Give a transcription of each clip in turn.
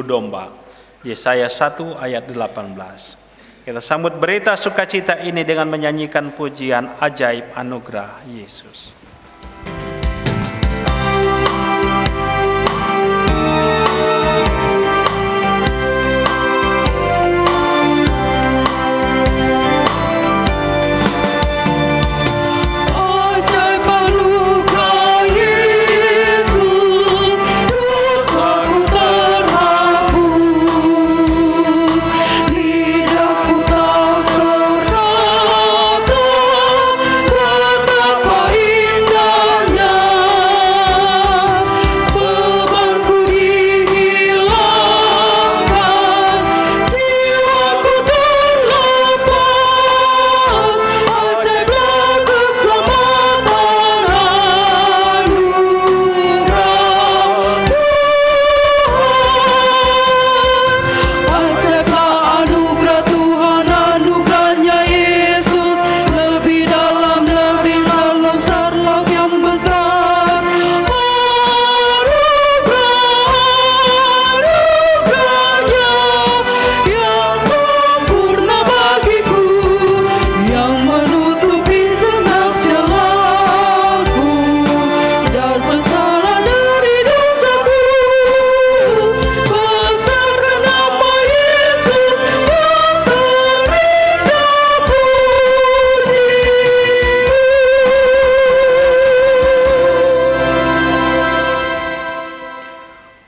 domba. Yesaya 1 ayat 18. Kita sambut berita sukacita ini dengan menyanyikan pujian ajaib anugerah Yesus.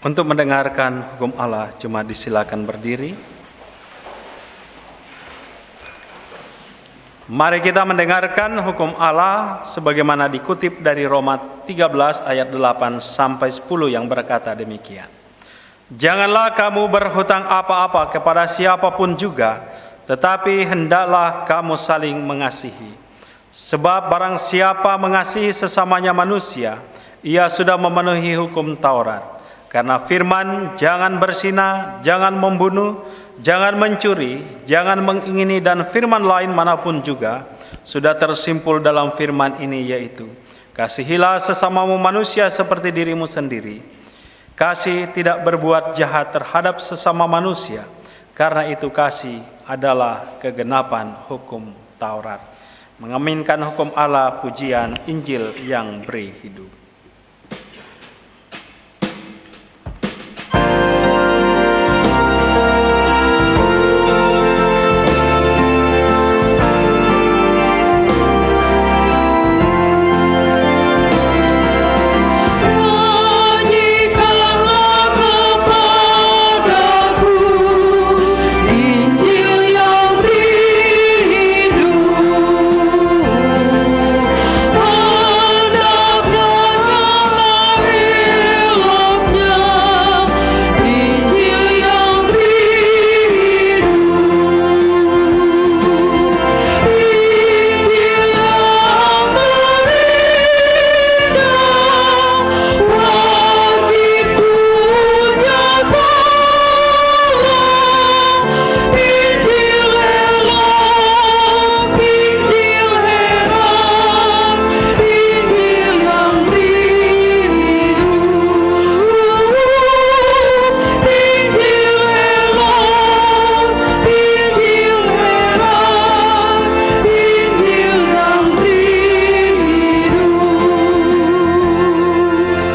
Untuk mendengarkan hukum Allah, jemaat disilakan berdiri. Mari kita mendengarkan hukum Allah sebagaimana dikutip dari Roma 13 ayat 8 sampai 10 yang berkata demikian. Janganlah kamu berhutang apa-apa kepada siapapun juga, tetapi hendaklah kamu saling mengasihi. Sebab barang siapa mengasihi sesamanya manusia, ia sudah memenuhi hukum Taurat. Karena firman, jangan berzina, jangan membunuh, jangan mencuri, jangan mengingini, dan firman lain manapun juga sudah tersimpul dalam firman ini, yaitu kasihilah sesamamu manusia seperti dirimu sendiri. Kasih tidak berbuat jahat terhadap sesama manusia, karena itu kasih adalah kegenapan hukum Taurat. Mengaminkan hukum Allah, pujian Injil yang beri hidup.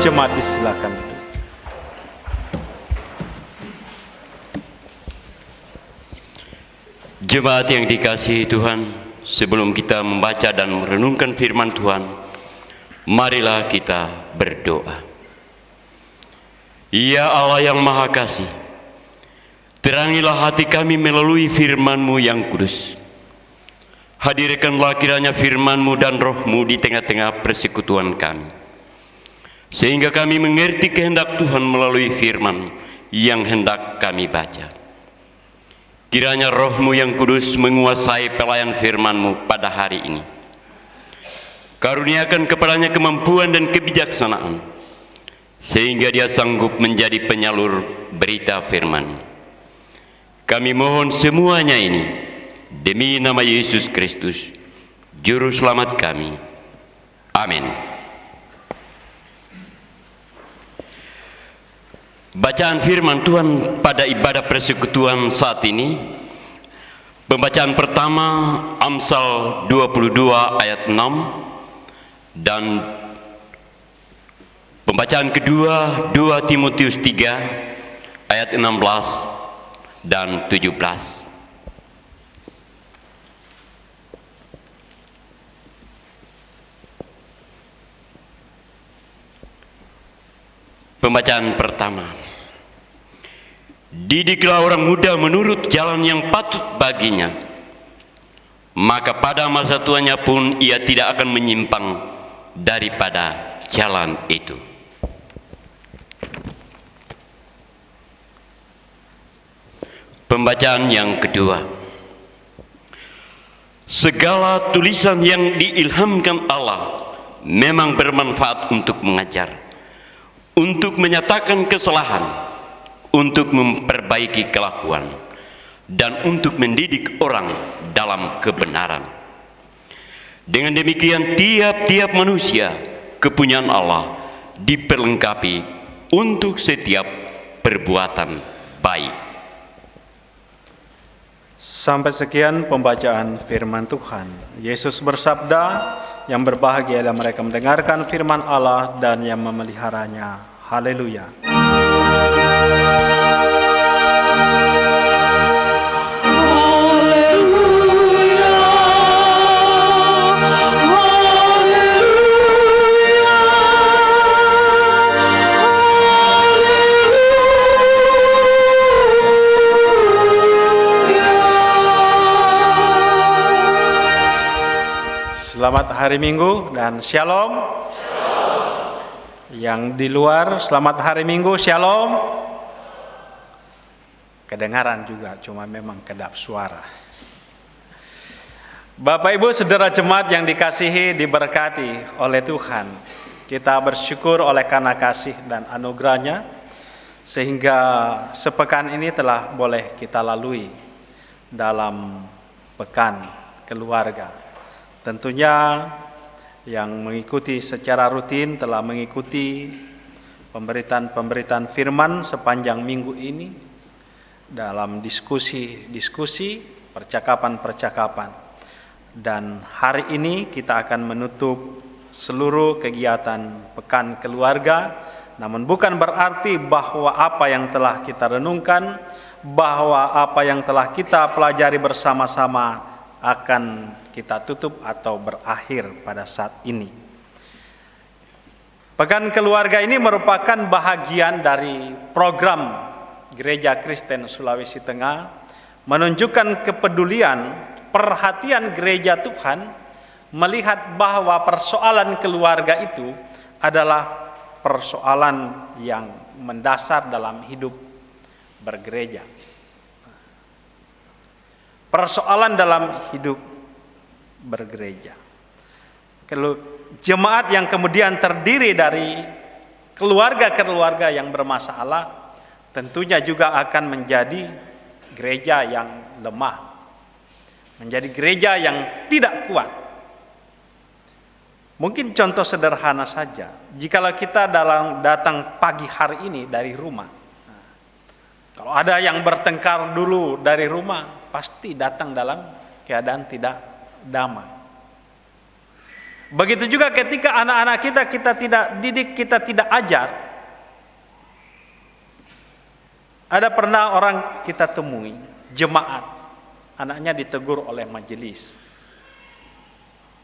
Jemaat disilakan duduk. Jemaat yang dikasihi Tuhan, sebelum kita membaca dan merenungkan firman Tuhan, marilah kita berdoa. Ya Allah yang Maha Kasih, terangilah hati kami melalui firman-Mu yang kudus. Hadirkanlah kiranya firman-Mu dan Roh-Mu di tengah-tengah persekutuan kami, sehingga kami mengerti kehendak Tuhan melalui firman yang hendak kami baca. Kiranya Roh-Mu yang kudus menguasai pelayan firman-Mu pada hari ini. Karuniakan kepadanya kemampuan dan kebijaksanaan, sehingga dia sanggup menjadi penyalur berita firman. Kami mohon semuanya ini demi nama Yesus Kristus, Juru Selamat kami. Amin. Bacaan firman Tuhan pada ibadah persekutuan saat ini, pembacaan pertama Amsal 22 ayat 6 dan pembacaan kedua 2 Timotius 3 ayat 16 dan 17. Pembacaan pertama. Didiklah orang muda menurut jalan yang patut baginya, maka pada masa tuanya pun ia tidak akan menyimpang daripada jalan itu. Pembacaan yang kedua. Segala tulisan yang diilhamkan Allah memang bermanfaat untuk mengajar, untuk menyatakan kesalahan, untuk memperbaiki kelakuan, dan untuk mendidik orang dalam kebenaran. Dengan demikian tiap-tiap manusia kepunyaan Allah diperlengkapi untuk setiap perbuatan baik. Sampai sekian pembacaan firman Tuhan. Yesus bersabda, yang berbahagia adalah mereka mendengarkan firman Allah dan yang memeliharanya. Haleluya. Selamat hari Minggu dan Shalom. Yang di luar, selamat hari Minggu, Shalom. Kedengaran juga, cuma memang kedap suara. Bapak Ibu saudara jemaat yang dikasihi, diberkati oleh Tuhan, kita bersyukur oleh karena kasih dan anugerahnya, sehingga sepekan ini telah boleh kita lalui dalam pekan keluarga. Tentunya yang mengikuti secara rutin telah mengikuti pemberitaan firman sepanjang minggu ini dalam diskusi, percakapan. Dan hari ini kita akan menutup seluruh kegiatan pekan keluarga, namun bukan berarti bahwa apa yang telah kita renungkan, bahwa apa yang telah kita pelajari bersama-sama akan kita tutup atau berakhir pada saat ini. Pekan keluarga ini merupakan bahagian dari program Gereja Kristen Sulawesi Tengah, menunjukkan kepedulian, perhatian gereja Tuhan melihat bahwa persoalan keluarga itu adalah persoalan yang mendasar dalam hidup bergereja. Persoalan dalam hidup bergereja. Jemaat yang kemudian terdiri dari keluarga-keluarga yang bermasalah tentunya juga akan menjadi gereja yang lemah, menjadi gereja yang tidak kuat. Mungkin contoh sederhana saja, jikalau kita datang pagi hari ini dari rumah, kalau ada yang bertengkar dulu dari rumah, pasti datang dalam keadaan tidak damai. Begitu juga ketika anak-anak kita tidak didik, kita tidak ajar. Ada pernah orang kita temui, jemaat, anaknya ditegur oleh majelis.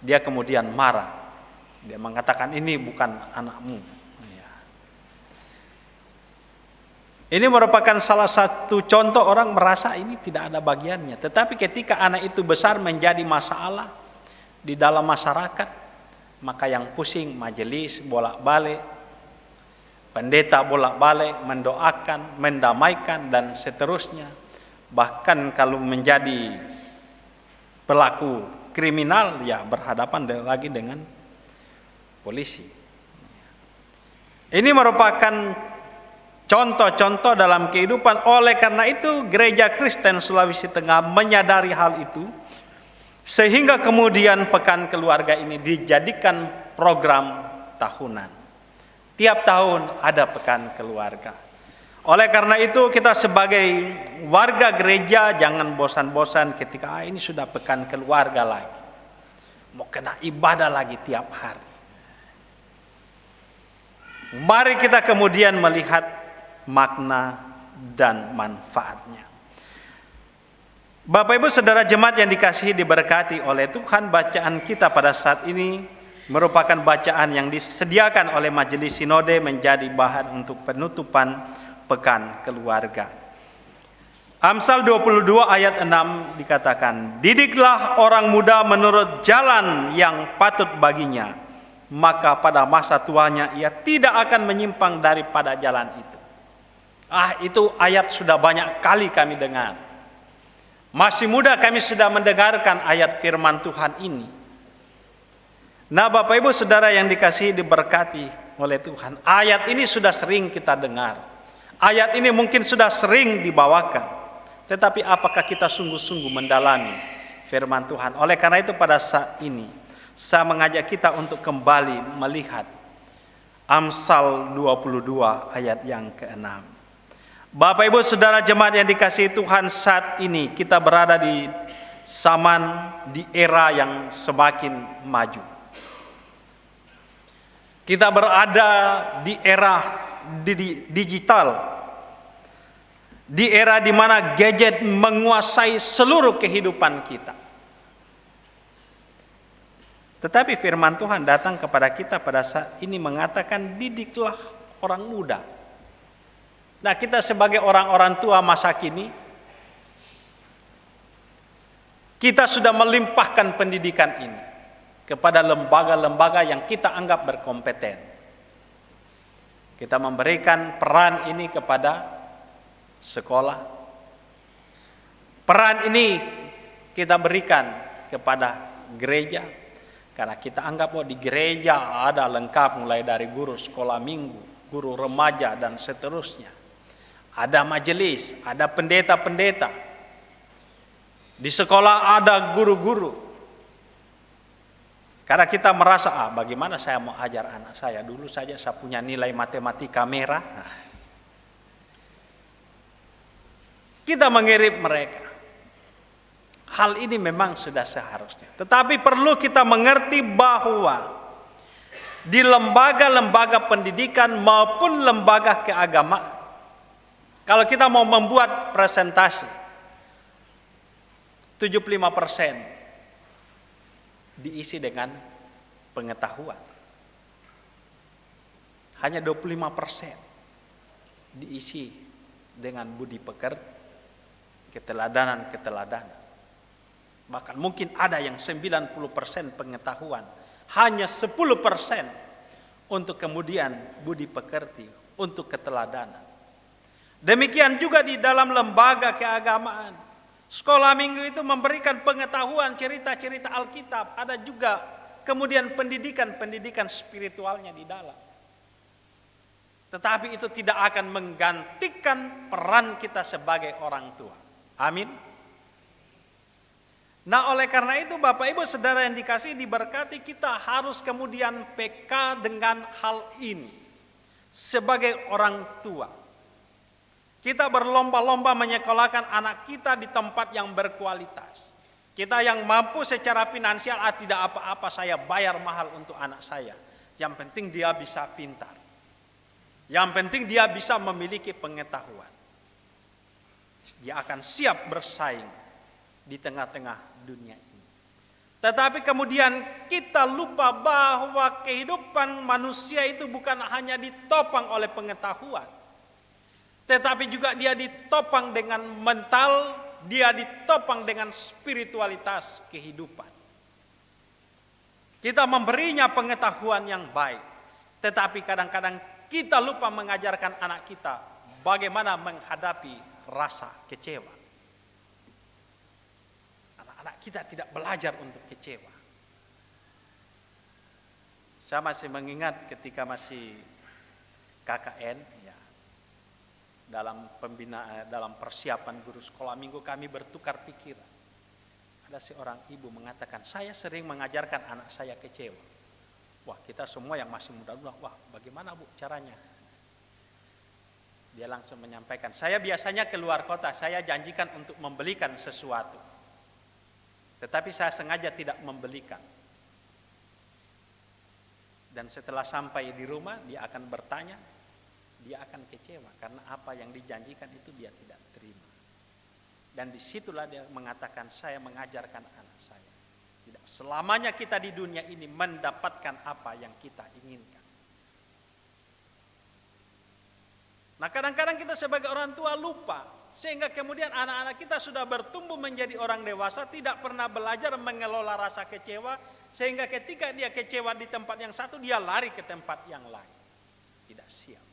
Dia kemudian marah. Dia mengatakan ini bukan anakmu. Ini merupakan salah satu contoh orang merasa ini tidak ada bagiannya. Tetapi ketika anak itu besar menjadi masalah di dalam masyarakat, maka yang pusing majelis bolak-balik, pendeta bolak-balik mendoakan, mendamaikan dan seterusnya. Bahkan kalau menjadi pelaku kriminal, ya berhadapan lagi dengan polisi. Ini merupakan contoh-contoh dalam kehidupan. Oleh karena itu gereja Kristen Sulawesi Tengah menyadari hal itu, sehingga kemudian pekan keluarga ini dijadikan program tahunan. Tiap tahun ada pekan keluarga. Oleh karena itu kita sebagai warga gereja jangan bosan-bosan ketika ini sudah pekan keluarga lagi. Mau kena ibadah lagi tiap hari. Mari kita kemudian melihat makna dan manfaatnya. Bapak Ibu Saudara jemaat yang dikasihi diberkati oleh Tuhan, bacaan kita pada saat ini merupakan bacaan yang disediakan oleh Majelis Sinode menjadi bahan untuk penutupan pekan keluarga. Amsal 22 ayat 6 dikatakan, "Didiklah orang muda menurut jalan yang patut baginya, maka pada masa tuanya ia tidak akan menyimpang daripada jalan itu." Itu ayat sudah banyak kali kami dengar. Masih muda kami sudah mendengarkan ayat firman Tuhan ini. Nah, Bapak Ibu Saudara yang dikasihi diberkati oleh Tuhan, ayat ini sudah sering kita dengar. Ayat ini mungkin sudah sering dibawakan, tetapi apakah kita sungguh-sungguh mendalami firman Tuhan? Oleh karena itu pada saat ini saya mengajak kita untuk kembali melihat Amsal 22 ayat yang ke-6. Bapak Ibu Saudara jemaat yang dikasihi Tuhan, saat ini kita berada di zaman, di era yang semakin maju. Kita berada di era digital, di era di mana gadget menguasai seluruh kehidupan kita. Tetapi firman Tuhan datang kepada kita pada saat ini mengatakan, didiklah orang muda. Nah, kita sebagai orang-orang tua masa kini, kita sudah melimpahkan pendidikan ini kepada lembaga-lembaga yang kita anggap berkompeten. Kita memberikan peran ini kepada sekolah. Peran ini kita berikan kepada gereja, karena kita anggap bahwa di gereja ada lengkap mulai dari guru sekolah minggu, guru remaja dan seterusnya. Ada majelis, ada pendeta-pendeta. Di sekolah ada guru-guru. Karena kita merasa, bagaimana saya mau ajar anak saya? Dulu saja saya punya nilai matematika merah. Kita mengirim mereka. Hal ini memang sudah seharusnya. Tetapi perlu kita mengerti bahwa di lembaga-lembaga pendidikan maupun lembaga keagamaan, kalau kita mau membuat presentasi, 75% diisi dengan pengetahuan. Hanya 25% diisi dengan budi pekerti, keteladanan. Bahkan mungkin ada yang 90% pengetahuan, hanya 10% untuk kemudian budi pekerti, untuk keteladanan. Demikian juga di dalam lembaga keagamaan. Sekolah minggu itu memberikan pengetahuan, cerita-cerita Alkitab. Ada juga kemudian pendidikan spiritualnya di dalam. Tetapi itu tidak akan menggantikan peran kita sebagai orang tua. Amin. Nah, oleh karena itu Bapak Ibu Saudara yang dikasihi diberkati, kita harus kemudian peka dengan hal ini sebagai orang tua. Kita berlomba-lomba menyekolahkan anak kita di tempat yang berkualitas. Kita yang mampu secara finansial, tidak apa-apa saya bayar mahal untuk anak saya. Yang penting dia bisa pintar. Yang penting dia bisa memiliki pengetahuan. Dia akan siap bersaing di tengah-tengah dunia ini. Tetapi kemudian kita lupa bahwa kehidupan manusia itu bukan hanya ditopang oleh pengetahuan. Tetapi juga dia ditopang dengan mental, dia ditopang dengan spiritualitas kehidupan. Kita memberinya pengetahuan yang baik, tetapi kadang-kadang kita lupa mengajarkan anak kita bagaimana menghadapi rasa kecewa. Anak-anak kita tidak belajar untuk kecewa. Saya masih mengingat ketika masih KKN, dalam pembinaan, dalam persiapan guru sekolah minggu kami bertukar pikiran. Ada seorang ibu mengatakan, saya sering mengajarkan anak saya kecewa. Wah, kita semua yang masih muda, wah bagaimana Bu caranya? Dia langsung menyampaikan, saya biasanya keluar kota, saya janjikan untuk membelikan sesuatu. Tetapi saya sengaja tidak membelikan. Dan setelah sampai di rumah, dia akan bertanya, dia akan kecewa karena apa yang dijanjikan itu dia tidak terima. Dan disitulah dia mengatakan, saya mengajarkan anak saya. Tidak selamanya kita di dunia ini mendapatkan apa yang kita inginkan. Nah, kadang-kadang kita sebagai orang tua lupa, sehingga kemudian anak-anak kita sudah bertumbuh menjadi orang dewasa, tidak pernah belajar mengelola rasa kecewa, sehingga ketika dia kecewa di tempat yang satu, dia lari ke tempat yang lain. Tidak siap.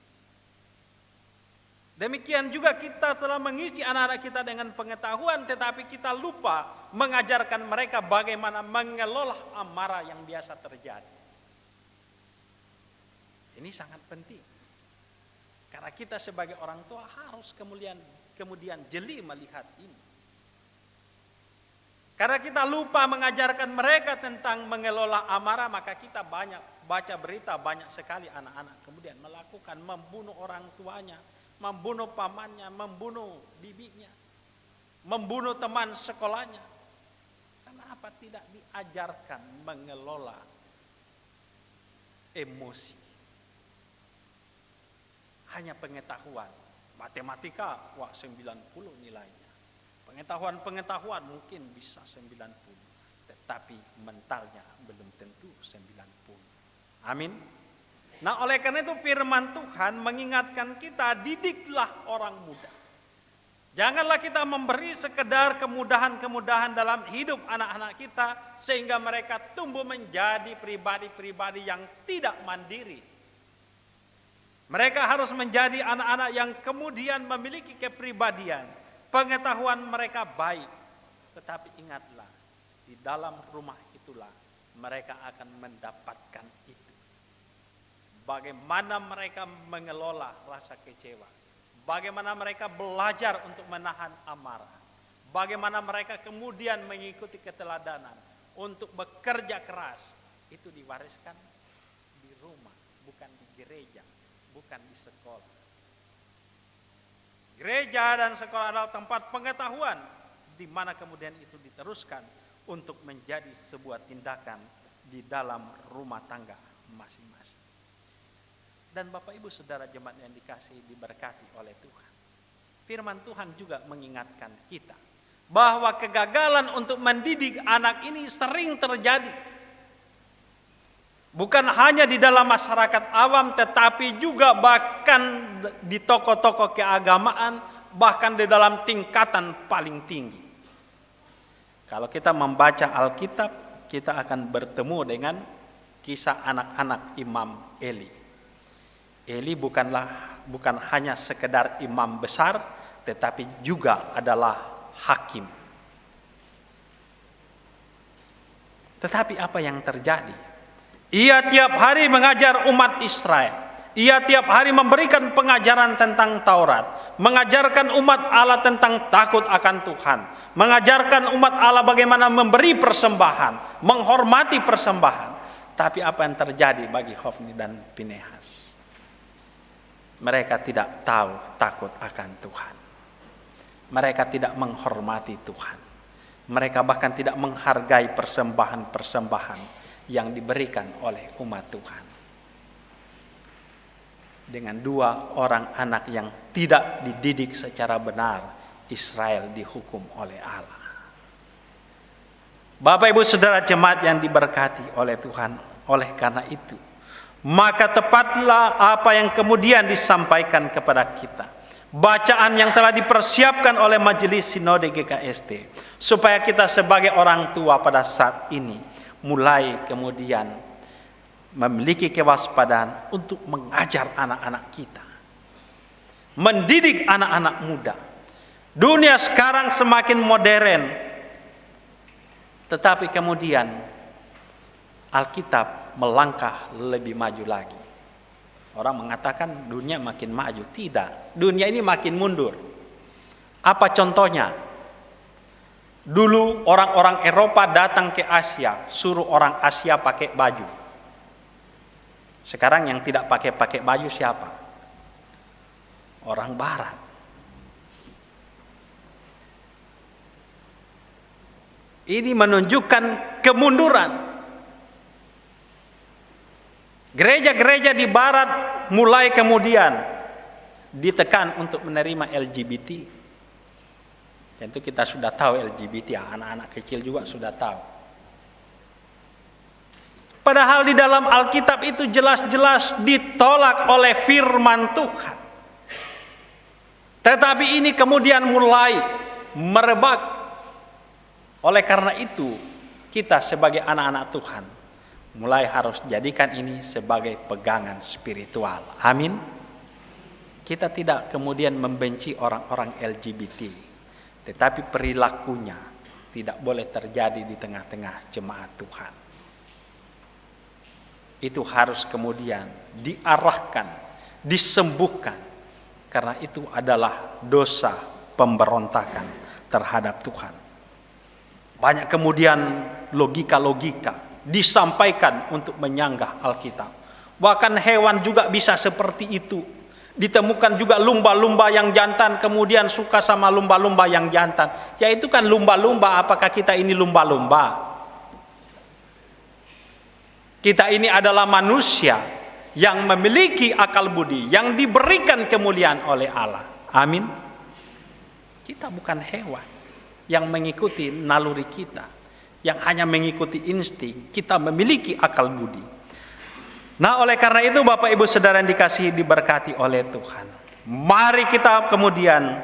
Demikian juga kita telah mengisi anak-anak kita dengan pengetahuan, tetapi kita lupa mengajarkan mereka bagaimana mengelola amarah yang biasa terjadi. Ini sangat penting. Karena kita sebagai orang tua harus kemudian jeli melihat ini. Karena kita lupa mengajarkan mereka tentang mengelola amarah, maka kita banyak baca berita, banyak sekali anak-anak kemudian melakukan, membunuh orang tuanya, membunuh pamannya, membunuh bibinya, membunuh teman sekolahnya. Kenapa tidak diajarkan mengelola emosi? Hanya pengetahuan, matematika, 90 nilainya. Pengetahuan mungkin bisa 90, tetapi mentalnya belum tentu 90. Amin. Nah, oleh karena itu firman Tuhan mengingatkan kita, didiklah orang muda. Janganlah kita memberi sekedar kemudahan-kemudahan dalam hidup anak-anak kita, sehingga mereka tumbuh menjadi pribadi-pribadi yang tidak mandiri. Mereka harus menjadi anak-anak yang kemudian memiliki kepribadian, pengetahuan mereka baik. Tetapi ingatlah, di dalam rumah itulah mereka akan mendapatkan itu. Bagaimana mereka mengelola rasa kecewa, bagaimana mereka belajar untuk menahan amarah, bagaimana mereka kemudian mengikuti keteladanan untuk bekerja keras, itu diwariskan di rumah, bukan di gereja, bukan di sekolah. Gereja dan sekolah adalah tempat pengetahuan, di mana kemudian itu diteruskan untuk menjadi sebuah tindakan di dalam rumah tangga masing-masing. Dan Bapak Ibu Saudara jemaat yang dikasihi diberkati oleh Tuhan, firman Tuhan juga mengingatkan kita bahwa kegagalan untuk mendidik anak ini sering terjadi. Bukan hanya di dalam masyarakat awam, tetapi juga bahkan di tokoh-tokoh keagamaan, bahkan di dalam tingkatan paling tinggi. Kalau kita membaca Alkitab, kita akan bertemu dengan kisah anak-anak Imam Eli. Eli bukan hanya sekedar imam besar, tetapi juga adalah hakim. Tetapi apa yang terjadi? Ia tiap hari mengajar umat Israel. Ia tiap hari memberikan pengajaran tentang Taurat, mengajarkan umat Allah tentang takut akan Tuhan, mengajarkan umat Allah bagaimana memberi persembahan, menghormati persembahan. Tapi apa yang terjadi bagi Hofni dan Pinehas? Mereka tidak tahu takut akan Tuhan. Mereka tidak menghormati Tuhan. Mereka bahkan tidak menghargai persembahan-persembahan yang diberikan oleh umat Tuhan. Dengan dua orang anak yang tidak dididik secara benar, Israel dihukum oleh Allah. Bapak Ibu Saudara jemaat yang diberkati oleh Tuhan, oleh karena itu, maka tepatlah apa yang kemudian disampaikan kepada kita. Bacaan yang telah dipersiapkan oleh Majelis Sinode GKST, supaya kita sebagai orang tua pada saat ini mulai kemudian memiliki kewaspadaan untuk mengajar anak-anak kita, mendidik anak-anak muda. Dunia sekarang semakin modern, tetapi kemudian Alkitab melangkah lebih maju lagi. Orang mengatakan dunia makin maju. Tidak, dunia ini makin mundur. Apa contohnya? Dulu orang-orang Eropa datang ke Asia, suruh orang Asia pakai baju. Sekarang yang tidak pakai baju siapa? orang barat. Ini menunjukkan kemunduran. Gereja-gereja di barat mulai kemudian ditekan untuk menerima LGBT. Tentu kita sudah tahu LGBT, anak-anak kecil juga sudah tahu. Padahal di dalam Alkitab itu jelas-jelas ditolak oleh firman Tuhan. Tetapi ini kemudian mulai merebak. Oleh karena itu, kita sebagai anak-anak Tuhan mulai harus jadikan ini sebagai pegangan spiritual. Amin. Kita tidak kemudian membenci orang-orang LGBT, tetapi perilakunya tidak boleh terjadi di tengah-tengah jemaat Tuhan. Itu harus kemudian diarahkan, disembuhkan, karena itu adalah dosa pemberontakan terhadap Tuhan. Banyak kemudian logika-logika disampaikan untuk menyanggah Alkitab. Bahkan hewan juga bisa seperti itu. Ditemukan juga lumba-lumba yang jantan kemudian suka sama lumba-lumba yang jantan. Ya itu kan lumba-lumba, apakah kita ini lumba-lumba? Kita ini adalah manusia yang memiliki akal budi, yang diberikan kemuliaan oleh Allah. Amin. Kita bukan hewan yang mengikuti naluri kita, yang hanya mengikuti insting. Kita memiliki akal budi. Nah, oleh karena itu Bapak Ibu Saudara yang dikasihi diberkati oleh Tuhan, mari kita kemudian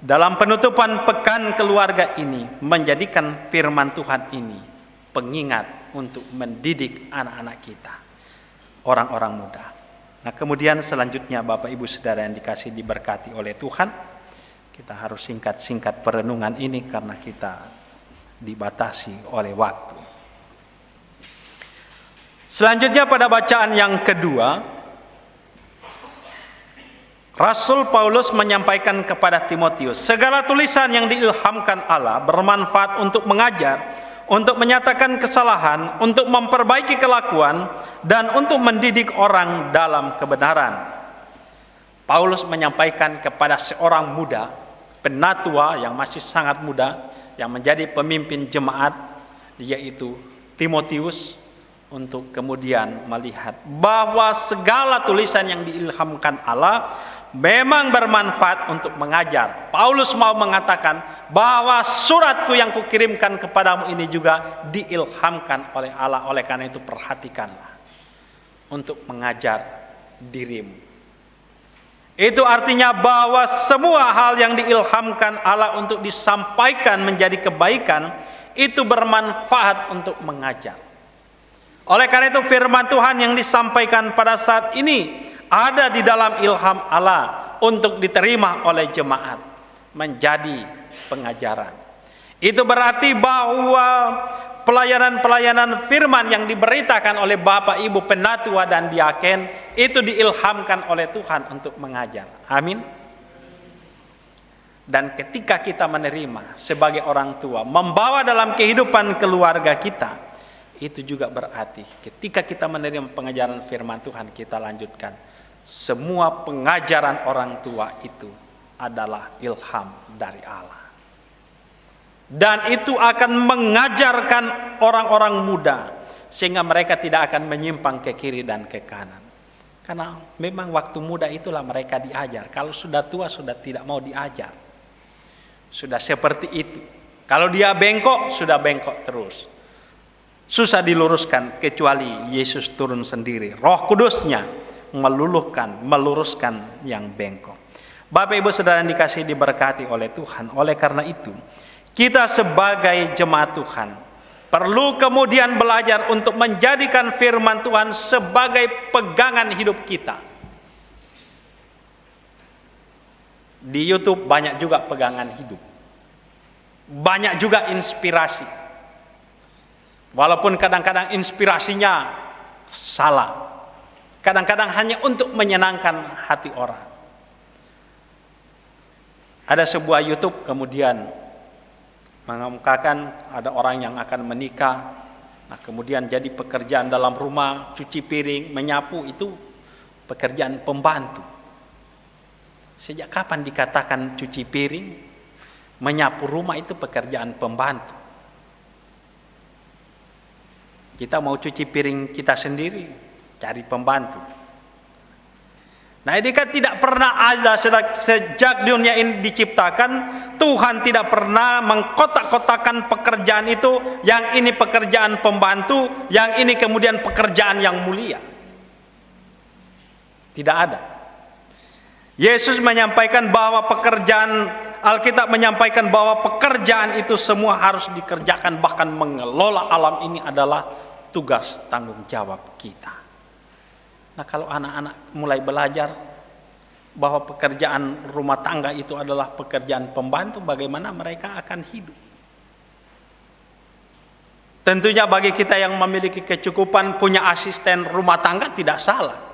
dalam penutupan pekan keluarga ini menjadikan firman Tuhan ini pengingat untuk mendidik anak-anak kita, orang-orang muda. Nah, kemudian selanjutnya Bapak Ibu Saudara yang dikasihi diberkati oleh Tuhan, kita harus singkat-singkat perenungan ini karena kita dibatasi oleh waktu. Selanjutnya pada bacaan yang kedua, Rasul Paulus menyampaikan kepada Timotius, segala tulisan yang diilhamkan Allah bermanfaat untuk mengajar, untuk menyatakan kesalahan, untuk memperbaiki kelakuan, dan untuk mendidik orang dalam kebenaran. Paulus menyampaikan kepada seorang muda, penatua yang masih sangat muda, yang menjadi pemimpin jemaat, yaitu Timotius, untuk kemudian melihat bahwa segala tulisan yang diilhamkan Allah memang bermanfaat untuk mengajar. Paulus mau mengatakan bahwa suratku yang kukirimkan kepadamu ini juga diilhamkan oleh Allah. Oleh karena itu perhatikanlah untuk mengajar dirimu. Itu artinya bahwa semua hal yang diilhamkan Allah untuk disampaikan menjadi kebaikan itu bermanfaat untuk mengajar. Oleh karena itu firman Tuhan yang disampaikan pada saat ini ada di dalam ilham Allah untuk diterima oleh jemaat menjadi pengajaran. Itu berarti bahwa pelayanan-pelayanan firman yang diberitakan oleh Bapak Ibu penatua dan diaken itu diilhamkan oleh Tuhan untuk mengajar. Amin. Dan ketika kita menerima sebagai orang tua, membawa dalam kehidupan keluarga kita, itu juga berarti ketika kita menerima pengajaran firman Tuhan, kita lanjutkan. Semua pengajaran orang tua itu adalah ilham dari Allah. Dan itu akan mengajarkan orang-orang muda sehingga mereka tidak akan menyimpang ke kiri dan ke kanan. Karena memang waktu muda itulah mereka diajar. Kalau sudah tua sudah tidak mau diajar. Sudah seperti itu. Kalau dia bengkok, sudah bengkok terus. Susah diluruskan kecuali Yesus turun sendiri. Roh Kudusnya meluruskan yang bengkok. Bapak Ibu Saudara yang dikasihi diberkati oleh Tuhan. Oleh karena itu, kita sebagai jemaat Tuhan perlu kemudian belajar untuk menjadikan firman Tuhan sebagai pegangan hidup kita. Di YouTube banyak juga pegangan hidup. Banyak juga inspirasi. Walaupun kadang-kadang inspirasinya salah. Kadang-kadang hanya untuk menyenangkan hati orang. Ada sebuah YouTube kemudian mengemukakan ada orang yang akan menikah. Nah, kemudian jadi pekerjaan dalam rumah, cuci piring, menyapu itu pekerjaan pembantu. Sejak kapan dikatakan cuci piring, menyapu rumah itu pekerjaan pembantu? Kita mau cuci piring kita sendiri, cari pembantu. Nah, ini kan tidak pernah ada sejak dunia ini diciptakan, Tuhan tidak pernah mengkotak-kotakan pekerjaan itu, yang ini pekerjaan pembantu, yang ini kemudian pekerjaan yang mulia. Tidak ada. Yesus menyampaikan bahwa Alkitab menyampaikan bahwa pekerjaan itu semua harus dikerjakan, bahkan mengelola alam ini adalah tugas tanggung jawab kita. Nah, kalau anak-anak mulai belajar bahwa pekerjaan rumah tangga itu adalah pekerjaan pembantu, bagaimana mereka akan hidup? Tentunya bagi kita yang memiliki kecukupan punya asisten rumah tangga tidak salah.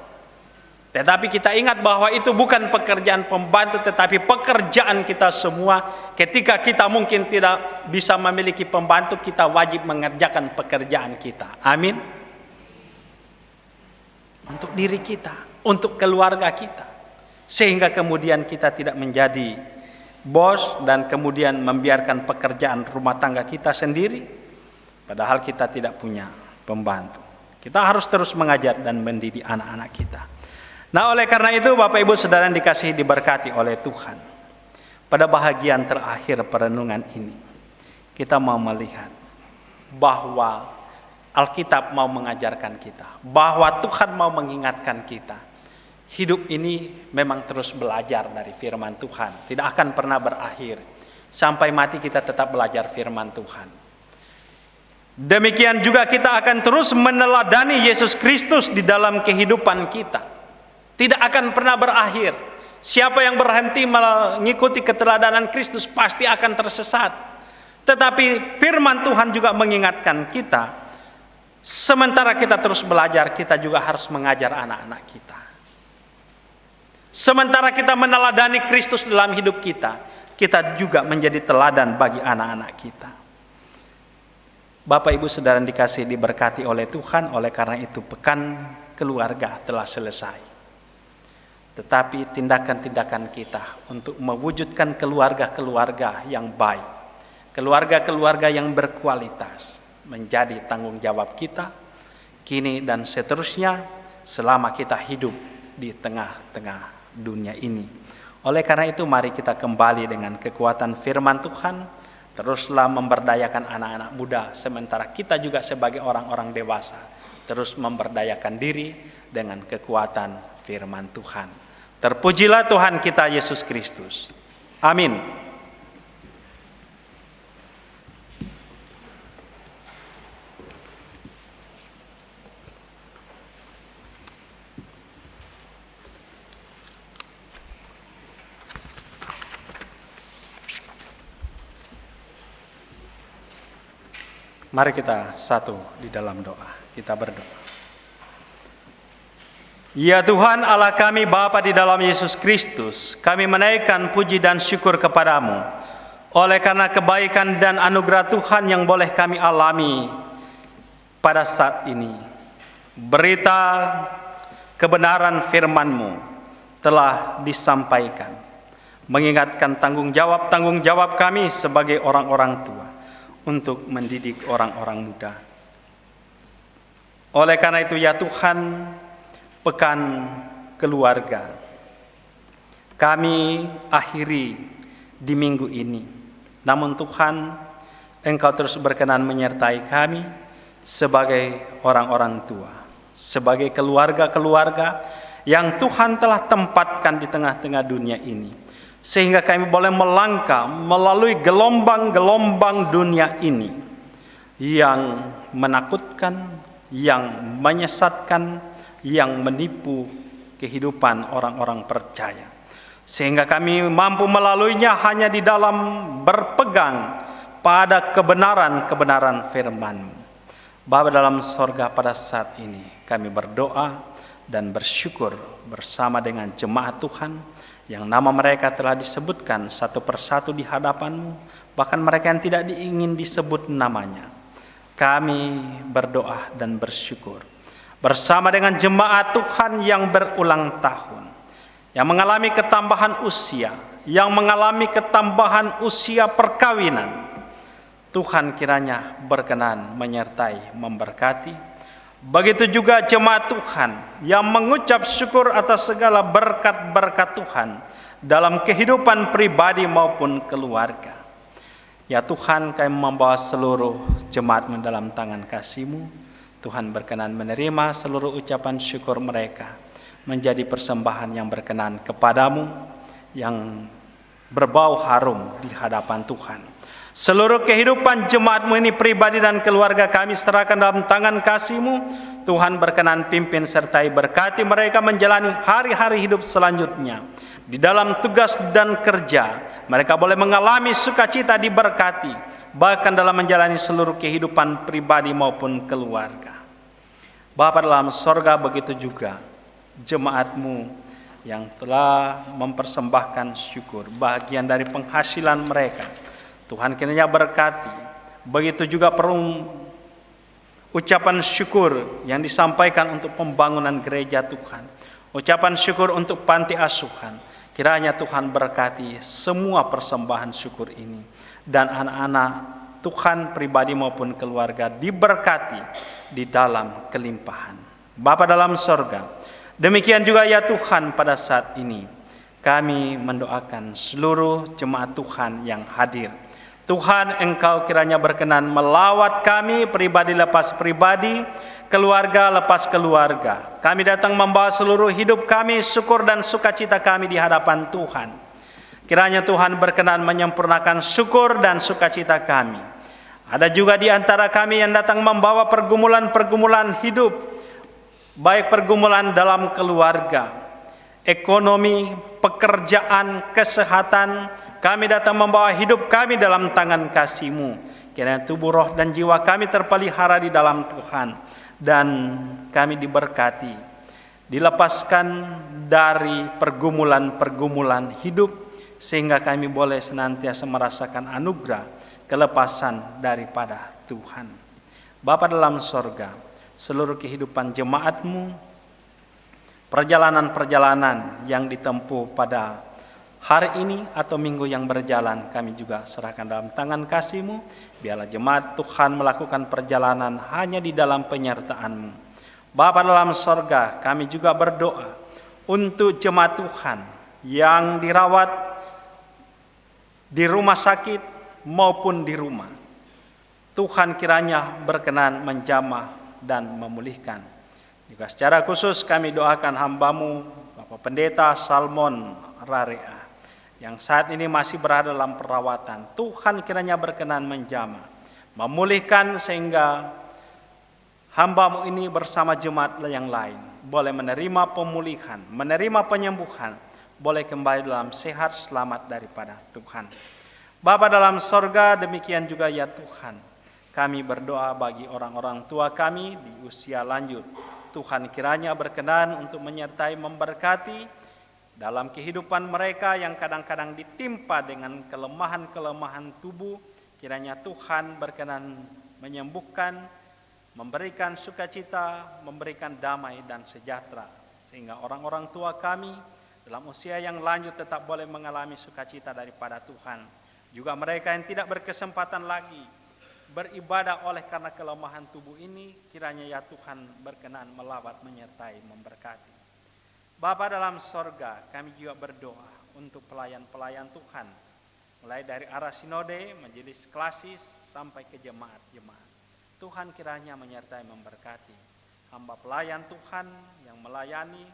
Tetapi kita ingat bahwa itu bukan pekerjaan pembantu, tetapi pekerjaan kita semua. Ketika kita mungkin tidak bisa memiliki pembantu, kita wajib mengerjakan pekerjaan kita. Amin. Untuk diri kita, untuk keluarga kita. Sehingga kemudian kita tidak menjadi bos dan kemudian membiarkan pekerjaan rumah tangga kita sendiri, padahal kita tidak punya pembantu. Kita harus terus mengajar dan mendidik anak-anak kita. Nah, oleh karena itu Bapak Ibu Saudara yang dikasihi diberkati oleh Tuhan, pada bahagian terakhir perenungan ini kita mau melihat bahwa Alkitab mau mengajarkan kita, bahwa Tuhan mau mengingatkan kita, hidup ini memang terus belajar dari firman Tuhan, tidak akan pernah berakhir. Sampai mati kita tetap belajar firman Tuhan. Demikian juga kita akan terus meneladani Yesus Kristus di dalam kehidupan kita. Tidak akan pernah berakhir. Siapa yang berhenti mengikuti keteladanan Kristus pasti akan tersesat. Tetapi firman Tuhan juga mengingatkan kita, sementara kita terus belajar, kita juga harus mengajar anak-anak kita. Sementara kita meneladani Kristus dalam hidup kita, kita juga menjadi teladan bagi anak-anak kita. Bapak Ibu Saudara yang dikasihi diberkati oleh Tuhan, oleh karena itu pekan keluarga telah selesai. Tetapi tindakan-tindakan kita untuk mewujudkan keluarga-keluarga yang baik, keluarga-keluarga yang berkualitas, menjadi tanggung jawab kita kini dan seterusnya selama kita hidup di tengah-tengah dunia ini. Oleh karena itu mari kita kembali dengan kekuatan firman Tuhan, teruslah memberdayakan anak-anak muda, sementara kita juga sebagai orang-orang dewasa terus memberdayakan diri dengan kekuatan firman Tuhan. Terpujilah Tuhan kita Yesus Kristus. Amin. Mari kita satu di dalam doa. Kita berdoa. Ya Tuhan Allah kami Bapa di dalam Yesus Kristus, kami menaikkan puji dan syukur kepadamu oleh karena kebaikan dan anugerah Tuhan yang boleh kami alami pada saat ini. Berita kebenaran firman-Mu telah disampaikan, mengingatkan tanggung jawab kami sebagai orang-orang tua untuk mendidik orang-orang muda. Oleh karena itu ya Tuhan, pekan keluarga kami akhiri di minggu ini. Namun Tuhan, Engkau terus berkenan menyertai kami sebagai orang-orang tua, sebagai keluarga-keluarga yang Tuhan telah tempatkan di tengah-tengah dunia ini, sehingga kami boleh melangkah melalui gelombang-gelombang dunia ini yang menakutkan, yang menyesatkan, yang menipu kehidupan orang-orang percaya. Sehingga kami mampu melaluinya hanya di dalam berpegang pada kebenaran-kebenaran firman-Mu. Bapa dalam sorga, pada saat ini kami berdoa dan bersyukur bersama dengan jemaat Tuhan yang nama mereka telah disebutkan satu persatu di hadapan-Mu, bahkan mereka yang tidak ingin disebut namanya. Kami berdoa dan bersyukur bersama dengan jemaat Tuhan yang berulang tahun. yang mengalami ketambahan usia, yang mengalami ketambahan usia perkawinan. Tuhan kiranya berkenan menyertai, memberkati. Begitu juga jemaat Tuhan yang mengucap syukur atas segala berkat-berkat Tuhan dalam kehidupan pribadi maupun keluarga. Ya Tuhan, kami membawa seluruh jemaat-Mu dalam tangan kasih-Mu. Tuhan berkenan menerima seluruh ucapan syukur mereka menjadi persembahan yang berkenan kepadamu, yang berbau harum di hadapan Tuhan. Seluruh kehidupan jemaat-Mu ini pribadi dan keluarga kami serahkan dalam tangan kasih-Mu. Tuhan berkenan pimpin sertai berkati mereka menjalani hari-hari hidup selanjutnya. Di dalam tugas dan kerja, mereka boleh mengalami sukacita diberkati, bahkan dalam menjalani seluruh kehidupan pribadi maupun keluarga. Bapa dalam sorga, begitu juga jemaat-Mu yang telah mempersembahkan syukur, bagian dari penghasilan mereka. Tuhan kiranya berkati. Begitu juga ucapan syukur yang disampaikan untuk pembangunan gereja Tuhan. Ucapan syukur untuk panti asuhan. Kiranya Tuhan berkati semua persembahan syukur ini. Dan anak-anak Tuhan pribadi maupun keluarga diberkati di dalam kelimpahan. Bapa dalam sorga, demikian juga ya Tuhan pada saat ini kami mendoakan seluruh jemaat Tuhan yang hadir. Tuhan, Engkau kiranya berkenan melawat kami pribadi lepas pribadi, keluarga lepas keluarga. Kami datang membawa seluruh hidup kami, syukur dan sukacita kami di hadapan Tuhan. Kiranya Tuhan berkenan menyempurnakan syukur dan sukacita kami. Ada juga di antara kami yang datang membawa pergumulan-pergumulan hidup, baik pergumulan dalam keluarga, ekonomi, pekerjaan, kesehatan. Kami datang membawa hidup kami dalam tangan kasih-Mu. Kiranya tubuh, roh, dan jiwa kami terpelihara di dalam Tuhan. Dan kami diberkati, dilepaskan dari pergumulan-pergumulan hidup, sehingga kami boleh senantiasa merasakan anugerah kelepasan daripada Tuhan. Bapa dalam sorga, seluruh kehidupan jemaat-Mu, perjalanan-perjalanan yang ditempuh pada hari ini atau minggu yang berjalan, kami juga serahkan dalam tangan kasih-Mu. Biarlah jemaat Tuhan melakukan perjalanan hanya di dalam penyertaan-Mu. Bapa dalam sorga, kami juga berdoa untuk jemaat Tuhan yang dirawat di rumah sakit maupun di rumah. Tuhan kiranya berkenan menjamah dan memulihkan. Juga secara khusus kami doakan hamba-Mu, Bapak Pendeta Salmon Rarea, yang saat ini masih berada dalam perawatan. Tuhan kiranya berkenan menjamah, memulihkan, sehingga hamba-Mu ini bersama jemaat yang lain boleh menerima pemulihan, menerima penyembuhan, boleh kembali dalam sehat selamat daripada Tuhan. Bapa dalam sorga, demikian juga ya Tuhan, kami berdoa bagi orang-orang tua kami di usia lanjut. Tuhan kiranya berkenan untuk menyertai, memberkati dalam kehidupan mereka yang kadang-kadang ditimpa dengan kelemahan-kelemahan tubuh. Kiranya Tuhan berkenan menyembuhkan, memberikan sukacita, memberikan damai dan sejahtera, sehingga orang-orang tua kami dalam usia yang lanjut tetap boleh mengalami sukacita daripada Tuhan. Juga mereka yang tidak berkesempatan lagi beribadah oleh karena kelemahan tubuh ini, kiranya ya Tuhan berkenan melawat, menyertai, memberkati. Bapa dalam sorga, kami juga berdoa untuk pelayan-pelayan Tuhan, mulai dari arah sinode, majelis klasis, sampai ke jemaat-jemaat. Tuhan kiranya menyertai, memberkati hamba pelayan Tuhan yang melayani.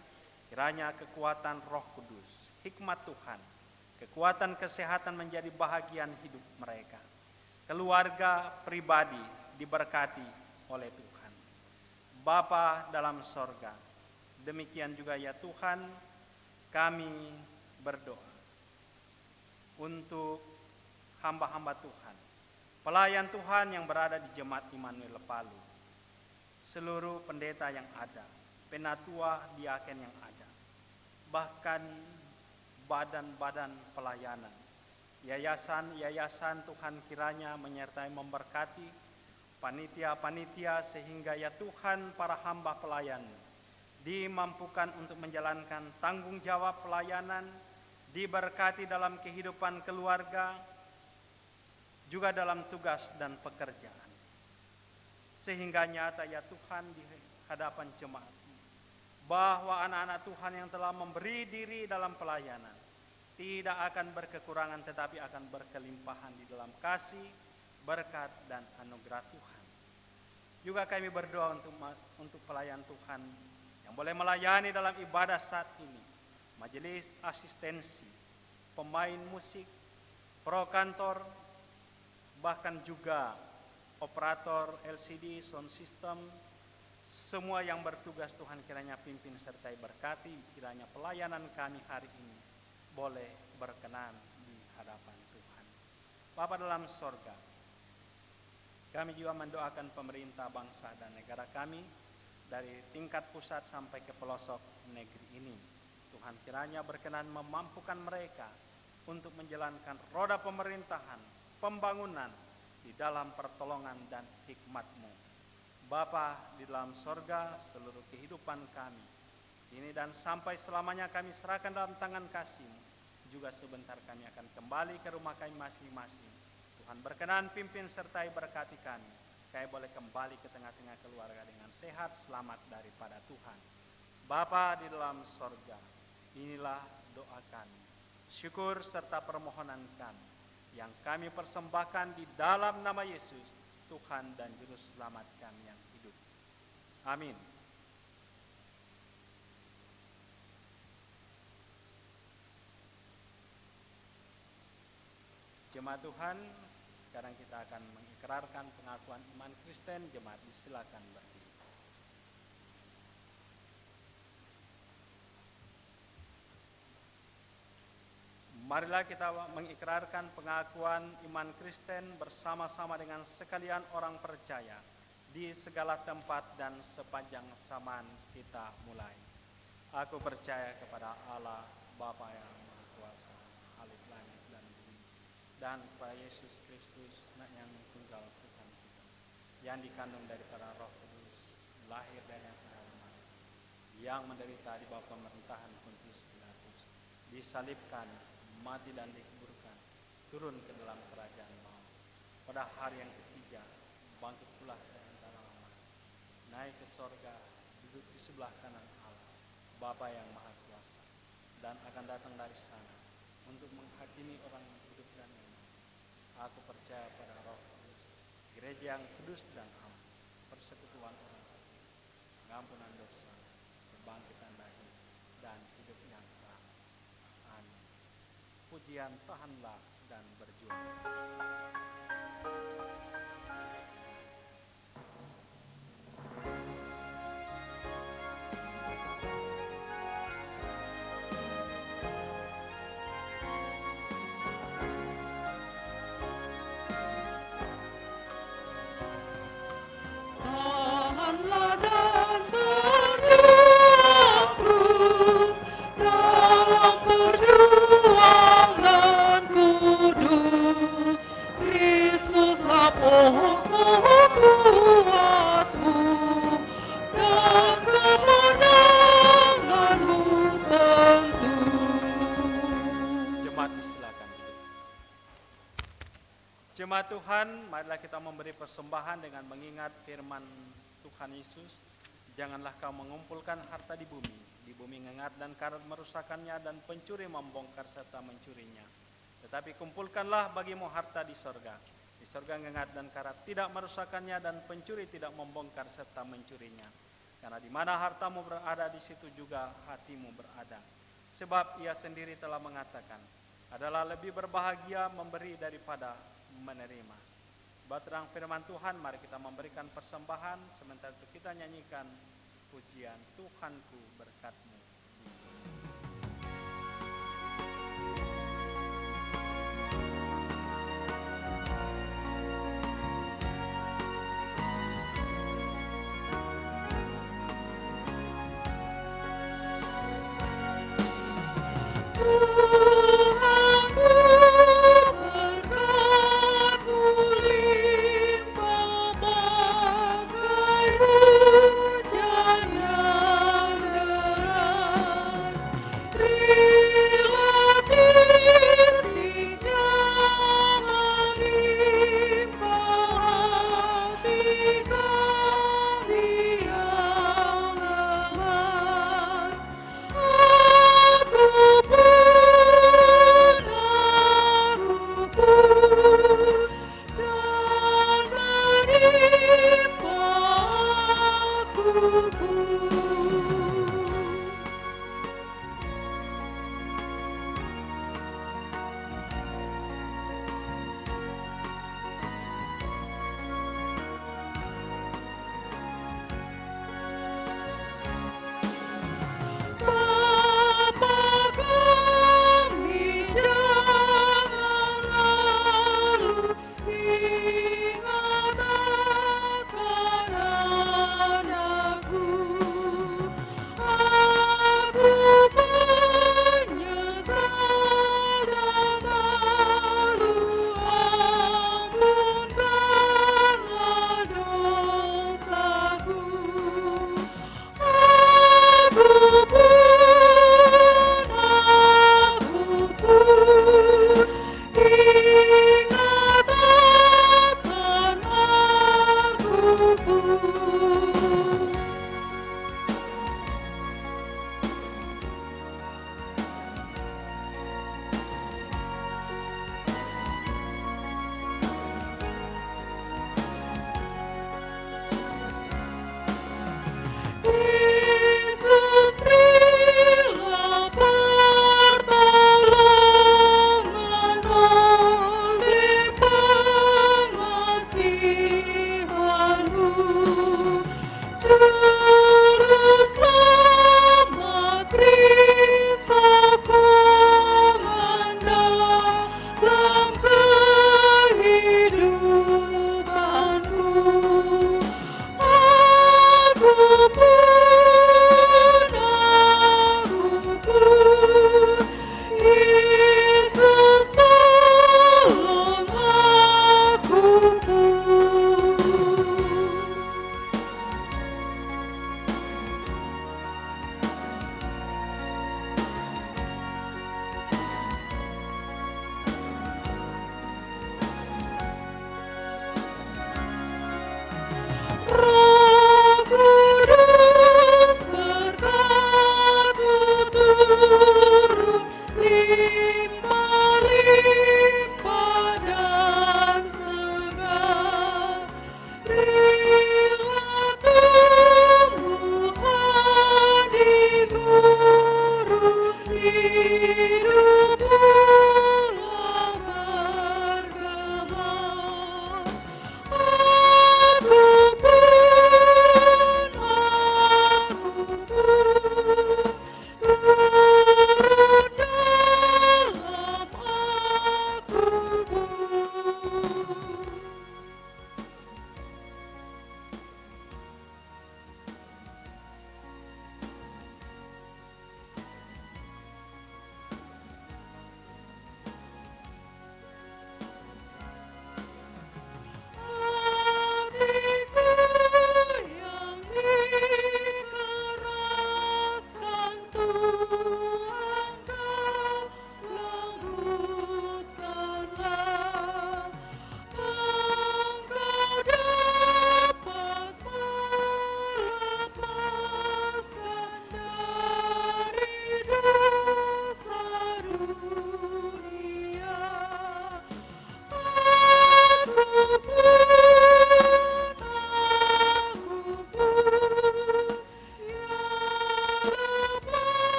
Kiranya kekuatan Roh Kudus, hikmat Tuhan, kekuatan kesehatan menjadi bahagian hidup mereka. Keluarga pribadi diberkati oleh Tuhan. Bapa dalam sorga, demikian juga ya Tuhan, kami berdoa untuk hamba-hamba Tuhan, pelayan Tuhan yang berada di Jemaat Immanuel Palu, seluruh pendeta yang ada, penatua diaken yang ada, bahkan badan-badan pelayanan, yayasan-yayasan. Tuhan kiranya menyertai, memberkati panitia-panitia, sehingga ya Tuhan para hamba pelayan dimampukan untuk menjalankan tanggung jawab pelayanan, diberkati dalam kehidupan keluarga, juga dalam tugas dan pekerjaan. Sehingga nyata ya Tuhan di hadapan jemaat bahwa anak-anak Tuhan yang telah memberi diri dalam pelayanan tidak akan berkekurangan tetapi akan berkelimpahan di dalam kasih, berkat, dan anugerah Tuhan. Juga kami berdoa untuk pelayan Tuhan yang boleh melayani dalam ibadah saat ini, majelis asistensi, pemain musik, pro kantor, bahkan juga operator LCD, sound system, semua yang bertugas Tuhan kiranya pimpin sertai berkati, kiranya pelayanan kami hari ini boleh berkenan di hadapan Tuhan. Bapa dalam sorga, kami juga mendoakan pemerintah bangsa dan negara kami dari tingkat pusat sampai ke pelosok negeri ini. Tuhan kiranya berkenan memampukan mereka untuk menjalankan roda pemerintahan, pembangunan di dalam pertolongan dan hikmat-Mu. Bapa di dalam sorga, seluruh kehidupan kami ini dan sampai selamanya kami serahkan dalam tangan kasih-Mu. Juga sebentar kami akan kembali ke rumah kami masing-masing. Tuhan berkenan pimpin sertai berkati kami. Kami boleh kembali ke tengah-tengah keluarga dengan sehat, selamat daripada Tuhan. Bapa di dalam sorga, inilah doa kami. Syukur serta permohonan kami yang kami persembahkan di dalam nama Yesus, Tuhan dan Juru Selamat kami yang hidup. Amin. Jemaat Tuhan, sekarang kita akan mengikrarkan pengakuan iman Kristen. Jemaat disilakan berdiri. Marilah kita mengikrarkan pengakuan iman Kristen bersama-sama dengan sekalian orang percaya di segala tempat dan sepanjang zaman. Kita mulai. Aku percaya kepada Allah Bapa yang Maha Kuasa, Khalik langit dan bumi, dan kepada Yesus Kristus, Anak yang tunggal Tuhan kita, yang dikandung daripada Roh Kudus, lahir dari Maria, yang menderita di bawah pemerintahan Pontius Pilatus, disalibkan, mati dan dikuburkan, turun ke dalam kerajaan maut. Pada hari yang ketiga, bangkit pula dari antara orang, naik ke sorga, duduk di sebelah kanan Allah, Bapa yang Maha Kuasa, dan akan datang dari sana untuk menghakimi orang yang hidup dan yang mati. Aku percaya pada Roh Kudus, gereja yang kudus dan am, persekutuan orang kudus, pengampunan dosa, kebangkitan dari dan hidup yang kekal. Amin. Pujian tahanlah dan berjuang. Tahanlah dan berjuang terus dalam perjuangan kudus. Kristuslah pokok kuatmu dan kemenanganmu tentu. Jemaat disilakan duduk. Jemaat Tuhan, marilah kita memberi persembahan dengan mengingat firman Tuhan Yesus. Janganlah kau mengumpulkan harta di bumi ngengat dan karat merusakannya dan pencuri membongkar serta mencurinya. Tetapi kumpulkanlah bagimu harta di sorga. Di sorga ngengat dan karat tidak merusakannya dan pencuri tidak membongkar serta mencurinya. Karena di mana hartamu berada, di situ juga hatimu berada. Sebab ia sendiri telah mengatakan, adalah lebih berbahagia memberi daripada menerima. Baterang firman Tuhan, mari kita memberikan persembahan sementara itu kita nyanyikan pujian Tuhanku berkat-Mu. Limpah bagai hujan yang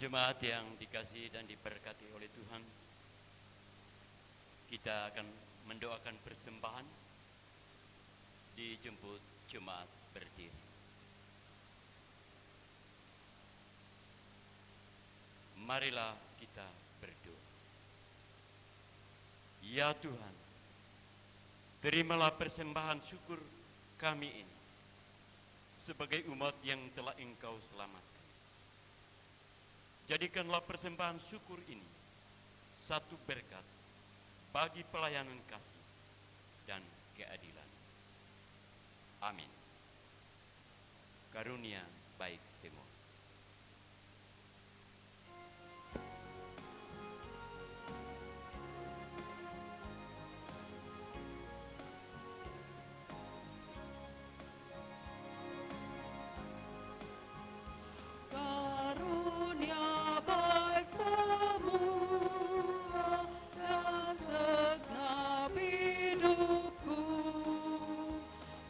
Jemaat yang dikasihi dan diberkati oleh Tuhan, kita akan mendoakan persembahan dijemput jemaat berdiri. Marilah kita berdoa. Ya Tuhan, terimalah persembahan syukur kami ini sebagai umat yang telah Engkau selamatkan. Jadikanlah persembahan syukur ini satu berkat bagi pelayanan kasih dan keadilan. Amin. Karunia baik semua. Karunia baik semua dan segenap hidupku,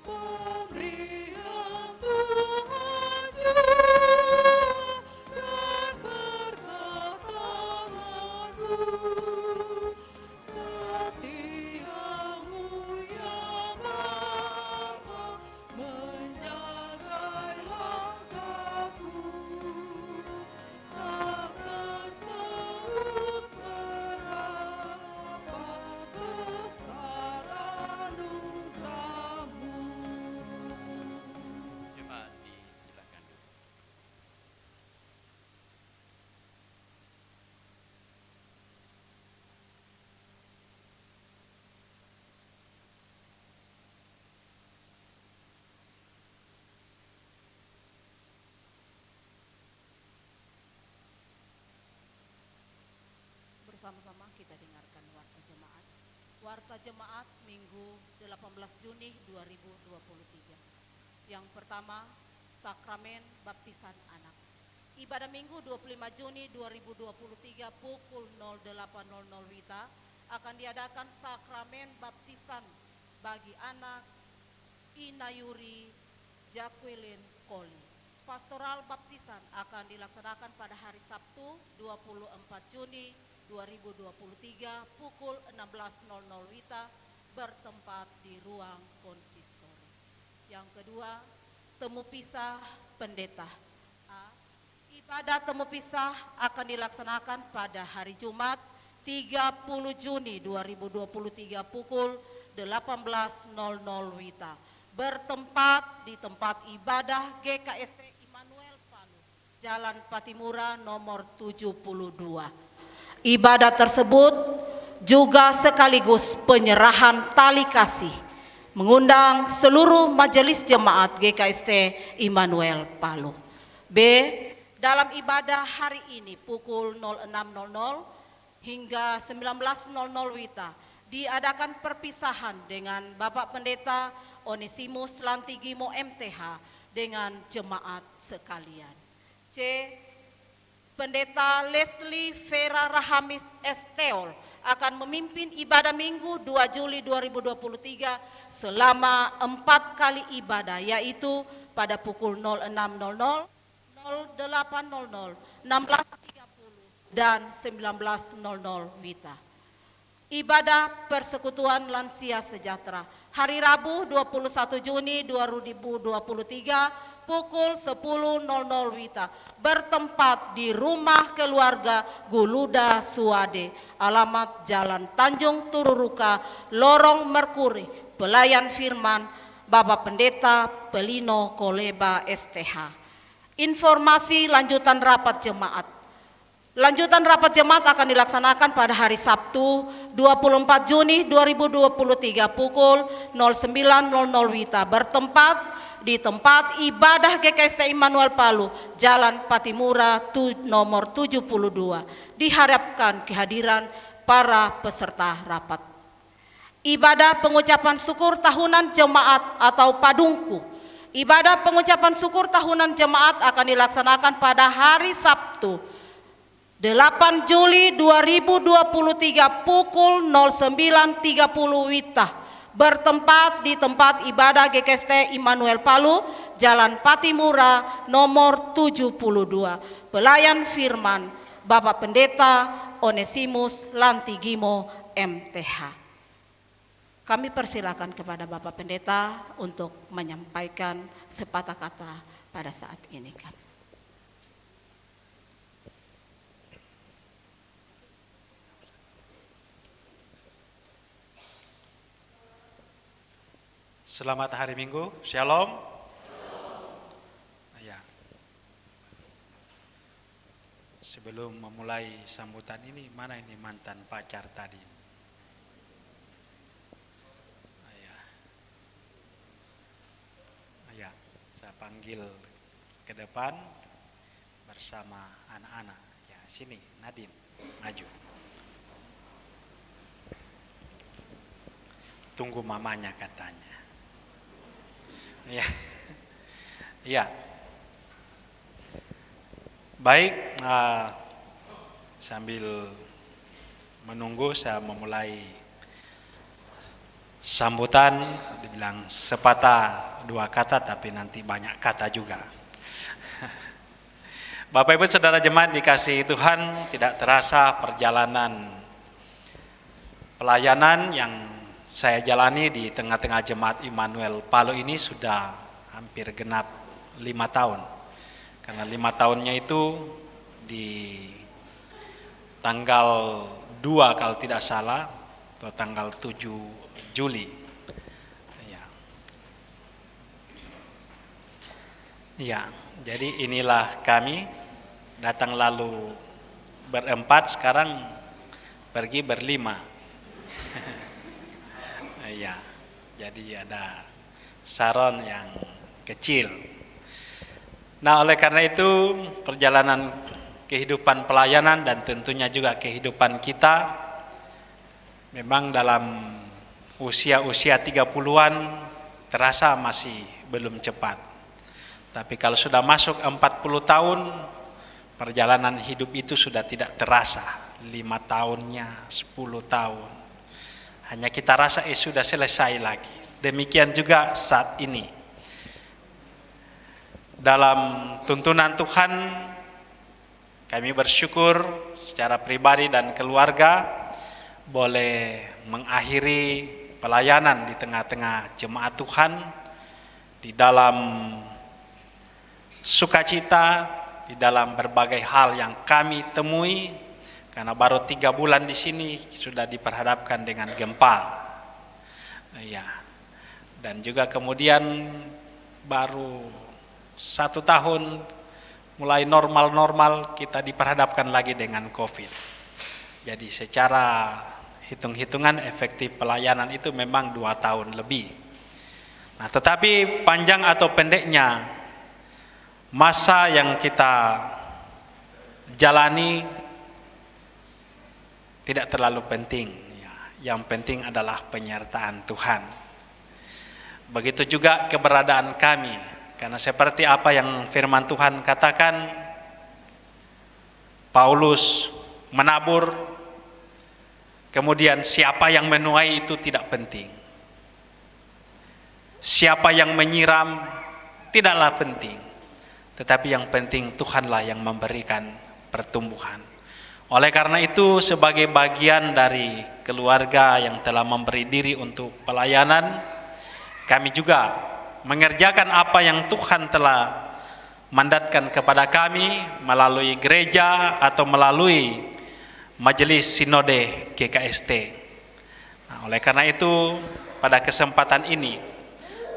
pemberian Tuhan jua dan berkat tangan-Mu, setiamu yang lama menjaga langkahku. Takkan saut berapa besar anugerah-Mu. Jemaat disilakan duduk. Bersama-sama kita dengarkan Warta Jemaat. Warta Jemaat Minggu 18 Juni 2023. Yang pertama, Sakramen Baptisan Anak. Ibadah Minggu 25 Juni 2023 pukul 08.00 WITA akan diadakan Sakramen Baptisan bagi anak Inayuri Jacqueline Koli. Pastoral baptisan akan dilaksanakan pada hari Sabtu 24 Juni 2023 pukul 16.00 WITA bertempat di ruang konsistori. Yang kedua, temu pisah pendeta. A. Ibadah temu pisah akan dilaksanakan pada hari Jumat 30 Juni 2023 pukul 18.00 WITA bertempat di tempat ibadah GKST Immanuel Palu, Jalan Patimura nomor 72. Ibadah tersebut juga sekaligus penyerahan tali kasih, mengundang seluruh majelis jemaat GKST Immanuel Palu. B. Dalam ibadah hari ini pukul 06.00 hingga 19.00 WITA diadakan perpisahan dengan Bapak Pendeta Onesimus Lantigimo MTH dengan jemaat sekalian. C. Pendeta Leslie Vera Rahamis Esteol akan memimpin ibadah Minggu 2 Juli 2023 selama 4 kali ibadah, yaitu pada pukul 06.00, 08.00, 16.30, dan 19.00 WITA. Ibadah Persekutuan Lansia Sejahtera hari Rabu 21 Juni 2023 pukul 10.00 WITA bertempat di rumah keluarga Guluda Suade, alamat Jalan Tanjung Tururuka, Lorong Merkuri, Pelayan Firman, Bapak Pendeta Pelino Koleba STH. Informasi lanjutan rapat jemaat. Lanjutan rapat jemaat akan dilaksanakan pada hari Sabtu 24 Juni 2023 pukul 09.00 WITA bertempat di tempat ibadah GKST Immanuel Palu, Jalan Patimura nomor 72. Diharapkan kehadiran para peserta rapat. Ibadah pengucapan syukur tahunan jemaat atau padungku. Ibadah pengucapan syukur tahunan jemaat akan dilaksanakan pada hari Sabtu 8 Juli 2023 pukul 09.30 WITA bertempat di tempat ibadah GKST Immanuel Palu, Jalan Patimura nomor 72. Pelayan firman Bapak Pendeta Onesimus Lantigimo MTH. Kami persilakan kepada Bapak Pendeta untuk menyampaikan sepatah kata pada saat ini. Selamat hari Minggu, Shalom. Ya. Sebelum memulai sambutan ini, mana ini mantan pacar tadi? Ya. Ya, saya panggil ke depan bersama anak-anak. Ya, sini, Nadine, maju. Tunggu mamanya katanya. Ya, ya. Baik, sambil menunggu saya memulai sambutan. Dibilang sepatah dua kata, tapi nanti banyak kata juga. Bapak Ibu Saudara Jemaat dikasihi Tuhan, tidak terasa perjalanan pelayanan yang saya jalani di tengah-tengah Jemaat Immanuel Palu ini sudah hampir genap 5 tahun. Karena 5 tahunnya itu di tanggal 2 kalau tidak salah, atau tanggal 7 Juli. Ya. Ya, jadi inilah kami datang lalu berempat, sekarang pergi berlima. Ya, jadi ada Saron yang kecil. Nah, oleh karena itu perjalanan kehidupan pelayanan dan tentunya juga kehidupan kita memang dalam usia-usia 30-an terasa masih belum cepat. Tapi kalau sudah masuk 40 tahun, perjalanan hidup itu sudah tidak terasa. 5 tahunnya, 10 tahun. Hanya kita rasa sudah selesai lagi. Demikian juga saat ini. Dalam tuntunan Tuhan, kami bersyukur secara pribadi dan keluarga boleh mengakhiri pelayanan di tengah-tengah jemaat Tuhan di dalam sukacita, di dalam berbagai hal yang kami temui. Karena baru 3 bulan di sini sudah diperhadapkan dengan gempa, ya. Dan juga kemudian baru 1 tahun mulai normal-normal kita diperhadapkan lagi dengan COVID. Jadi secara hitung-hitungan efektif pelayanan itu memang 2 tahun lebih. Nah, tetapi panjang atau pendeknya masa yang kita jalani tidak terlalu penting. Yang penting adalah penyertaan Tuhan. Begitu juga keberadaan kami. Karena seperti apa yang firman Tuhan katakan, Paulus menabur, kemudian siapa yang menuai itu tidak penting. Siapa yang menyiram tidaklah penting. Tetapi yang penting Tuhanlah yang memberikan pertumbuhan. Oleh karena itu, sebagai bagian dari keluarga yang telah memberi diri untuk pelayanan, kami juga mengerjakan apa yang Tuhan telah mandatkan kepada kami melalui gereja atau melalui Majelis Sinode GKST. Nah, oleh karena itu, pada kesempatan ini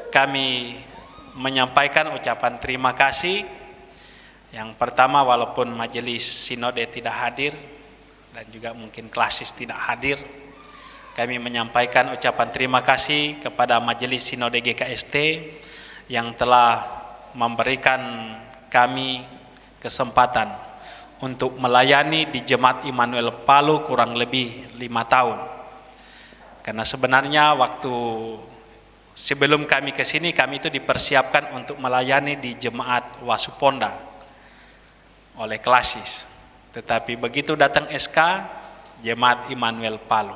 kami menyampaikan ucapan terima kasih. Yang pertama, walaupun Majelis Sinode tidak hadir dan juga mungkin klasis tidak hadir, kami menyampaikan ucapan terima kasih kepada Majelis Sinode GKST yang telah memberikan kami kesempatan untuk melayani di Jemaat Immanuel Palu kurang lebih 5 tahun. Karena sebenarnya waktu sebelum kami ke sini, kami itu dipersiapkan untuk melayani di Jemaat Wasuponda oleh klasis. Tetapi begitu datang SK Jemaat Immanuel Palu,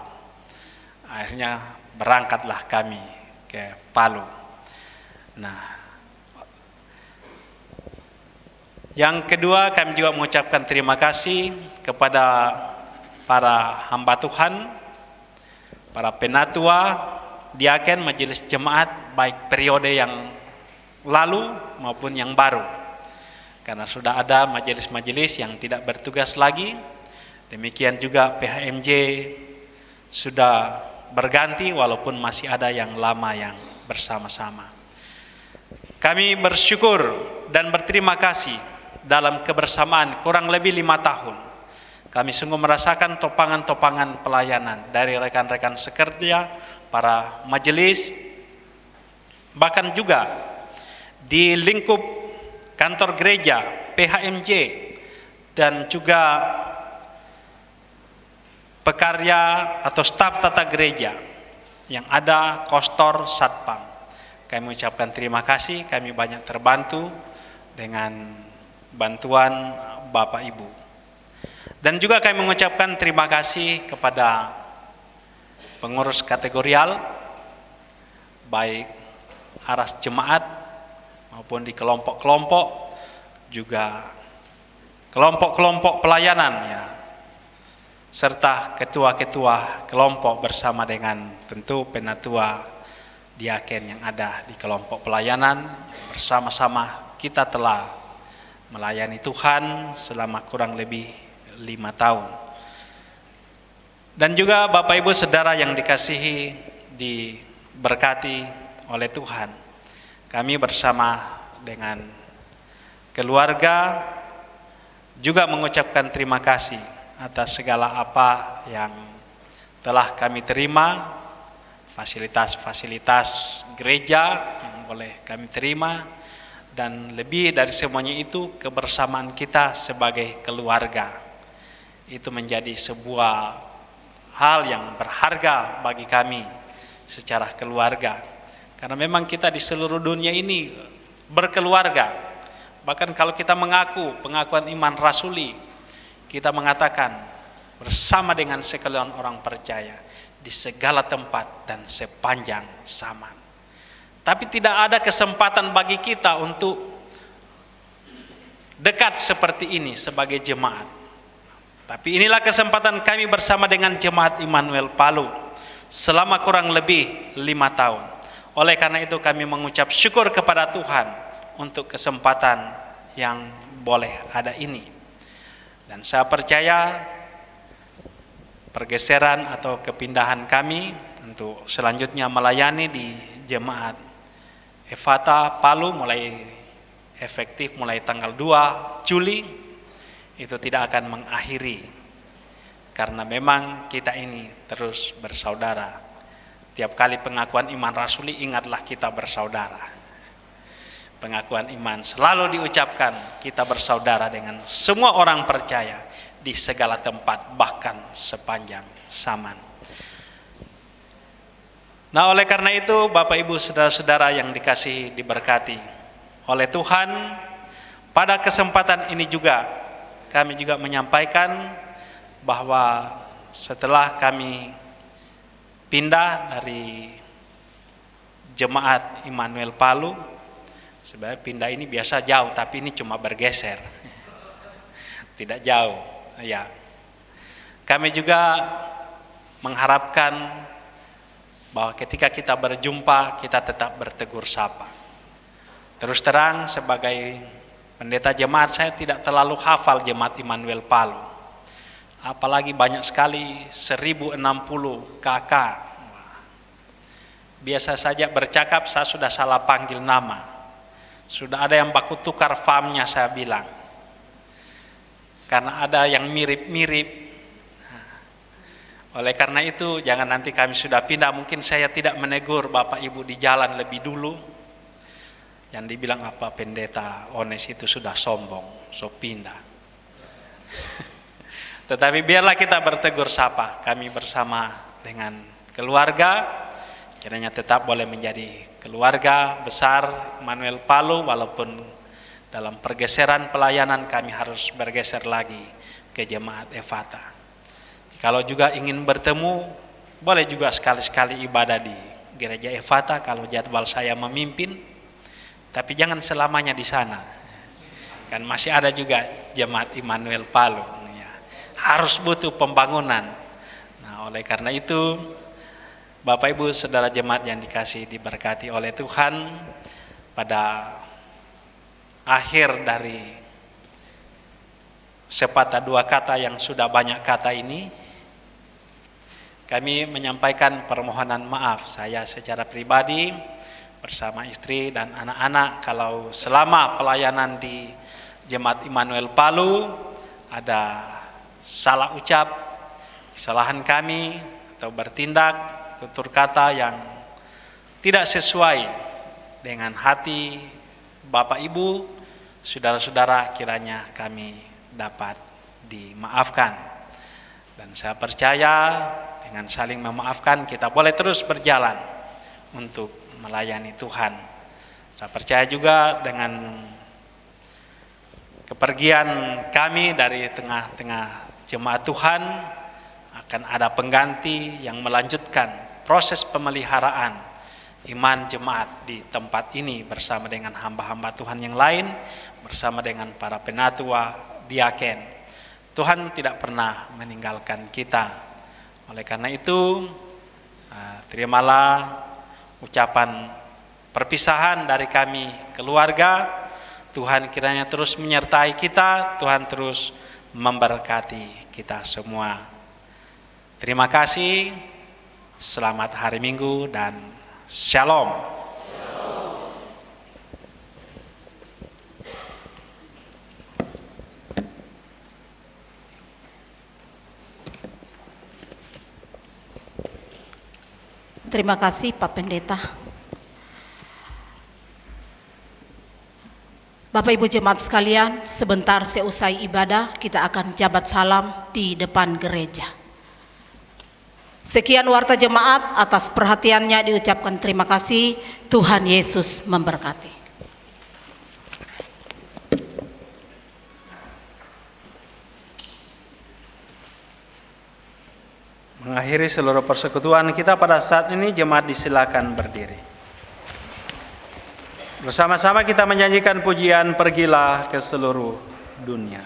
akhirnya berangkatlah kami ke Palu. Nah, yang kedua kami juga mengucapkan terima kasih kepada para hamba Tuhan, para penatua, diaken, majelis jemaat, baik periode yang lalu maupun yang baru. Karena sudah ada majelis-majelis yang tidak bertugas lagi, demikian juga PHMJ sudah berganti walaupun masih ada yang lama yang bersama-sama. Kami bersyukur dan berterima kasih dalam kebersamaan kurang lebih 5 tahun. Kami sungguh merasakan topangan-topangan pelayanan dari rekan-rekan sekerja, para majelis, bahkan juga di lingkup kantor gereja, PHMJ, dan juga pekarya atau staf tata gereja yang ada, kostor, satpam. Kami mengucapkan terima kasih, kami banyak terbantu dengan bantuan Bapak Ibu. Dan juga kami mengucapkan terima kasih kepada pengurus kategorial, baik aras jemaat maupun di kelompok-kelompok, juga kelompok-kelompok pelayanan ya, serta ketua-ketua kelompok bersama dengan tentu penatua diaken yang ada di kelompok pelayanan. Bersama-sama kita telah melayani Tuhan selama kurang lebih 5 tahun. Dan juga Bapak Ibu Saudara yang dikasihi, diberkati oleh Tuhan, kami bersama dengan keluarga juga mengucapkan terima kasih atas segala apa yang telah kami terima, fasilitas-fasilitas gereja yang boleh kami terima, dan lebih dari semuanya itu kebersamaan kita sebagai keluarga. Itu menjadi sebuah hal yang berharga bagi kami secara keluarga, karena memang kita di seluruh dunia ini berkeluarga. Bahkan kalau kita mengaku pengakuan iman rasuli, kita mengatakan bersama dengan sekalian orang percaya di segala tempat dan sepanjang zaman. Tapi tidak ada kesempatan bagi kita untuk dekat seperti ini sebagai jemaat. Tapi inilah kesempatan kami bersama dengan Jemaat Immanuel Palu selama kurang lebih 5 tahun. Oleh karena itu kami mengucap syukur kepada Tuhan untuk kesempatan yang boleh ada ini. Dan saya percaya pergeseran atau kepindahan kami untuk selanjutnya melayani di Jemaat Efata Palu mulai efektif mulai tanggal 2 Juli itu tidak akan mengakhiri, karena memang kita ini terus bersaudara. Tiap kali pengakuan iman rasuli, ingatlah kita bersaudara. Pengakuan iman selalu diucapkan, kita bersaudara dengan semua orang percaya di segala tempat, bahkan sepanjang zaman. Nah, oleh karena itu Bapak Ibu Saudara-saudara yang dikasihi, diberkati oleh Tuhan, pada kesempatan ini juga kami juga menyampaikan bahwa setelah kami pindah dari Jemaat Immanuel Palu, sebenarnya pindah ini biasa jauh, tapi ini cuma bergeser, tidak jauh. Ya, kami juga mengharapkan bahwa ketika kita berjumpa, kita tetap bertegur sapa. Terus terang, sebagai pendeta jemaat, saya tidak terlalu hafal Jemaat Immanuel Palu. Apalagi banyak sekali 1060 KK. Biasa saja bercakap, saya sudah salah panggil nama. Sudah ada yang baku tukar famnya, saya bilang. Karena ada yang mirip-mirip. Oleh karena itu, jangan nanti kami sudah pindah, mungkin saya tidak menegur Bapak Ibu di jalan lebih dulu. Yang dibilang apa, pendeta Ones itu sudah sombong, so pindah. Tetapi biarlah kita bertegur sapa, kami bersama dengan keluarga, kiranya tetap boleh menjadi keluarga besar Immanuel Palu, walaupun dalam pergeseran pelayanan kami harus bergeser lagi ke Jemaat Efata. Kalau juga ingin bertemu boleh juga sekali-sekali ibadah di gereja Efata kalau jadwal saya memimpin, tapi jangan selamanya di sana. Kan masih ada juga jemaat Immanuel Palu, ya. Harus butuh pembangunan. Nah, oleh karena itu, Bapak Ibu Saudara jemaat yang dikasihi diberkati oleh Tuhan, pada akhir dari sepatah dua kata yang sudah banyak kata ini, kami menyampaikan permohonan maaf saya secara pribadi bersama istri dan anak-anak kalau selama pelayanan di Jemaat Immanuel Palu ada salah ucap, kesalahan kami atau bertindak tutur kata yang tidak sesuai dengan hati Bapak Ibu, saudara-saudara, kiranya kami dapat dimaafkan. Dan saya percaya dengan saling memaafkan kita boleh terus berjalan untuk melayani Tuhan. Saya percaya juga dengan kepergian kami dari tengah-tengah jemaat Tuhan akan ada pengganti yang melanjutkan proses pemeliharaan iman jemaat di tempat ini bersama dengan hamba-hamba Tuhan yang lain, bersama dengan para penatua, diaken. Tuhan tidak pernah meninggalkan kita. Oleh karena itu, terimalah ucapan perpisahan dari kami keluarga. Tuhan kiranya terus menyertai kita, Tuhan terus memberkati kita semua. Terima kasih, selamat hari Minggu dan Shalom. Terima kasih Pak Pendeta. Bapak Ibu jemaat sekalian, sebentar seusai ibadah kita akan jabat salam di depan gereja. Sekian warta jemaat, atas perhatiannya diucapkan terima kasih. Tuhan Yesus memberkati. Mengakhiri seluruh persekutuan kita pada saat ini, jemaat disilakan berdiri. Bersama-sama kita menyanyikan pujian Pergilah ke Seluruh Dunia.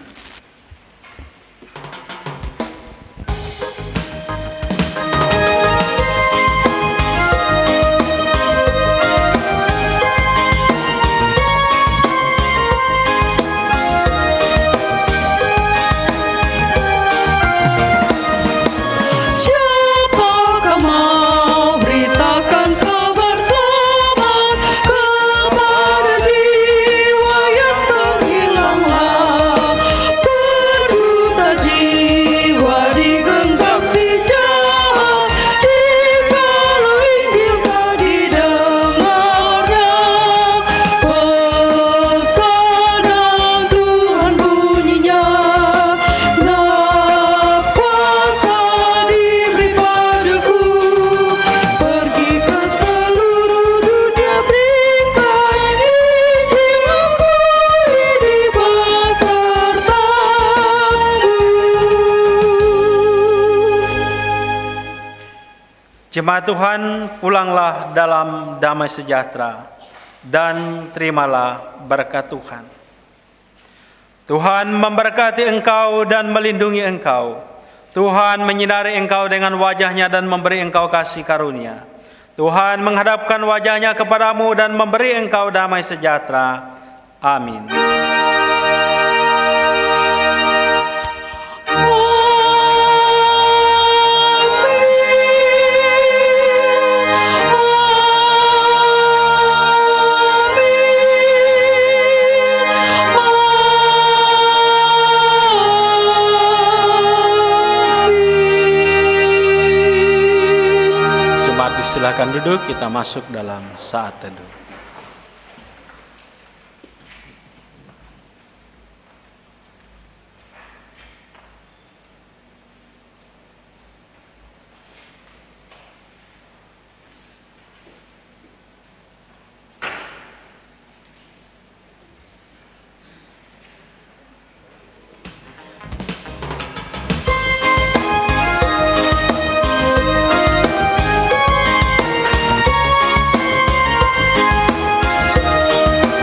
Siapakah mau beritakan kabar selamat kepada jiwa yang terhilanglah, berduka jiwa digenggam si jahat, jikalau Injil tak didengarnya. Pesanan Tuhan bunyinya, nafas diberi padaku, pergi ke seluruh dunia, berikan Injil, aku ini besertamu. Jemaat Tuhan, pulanglah dalam damai sejahtera dan terimalah berkat Tuhan. Tuhan memberkati engkau dan melindungi engkau. Tuhan menyinari engkau dengan wajah-Nya dan memberi engkau kasih karunia. Tuhan menghadapkan wajah-Nya kepadamu dan memberi engkau damai sejahtera. Amin. Jemaat disilakan duduk, kita masuk dalam saat teduh.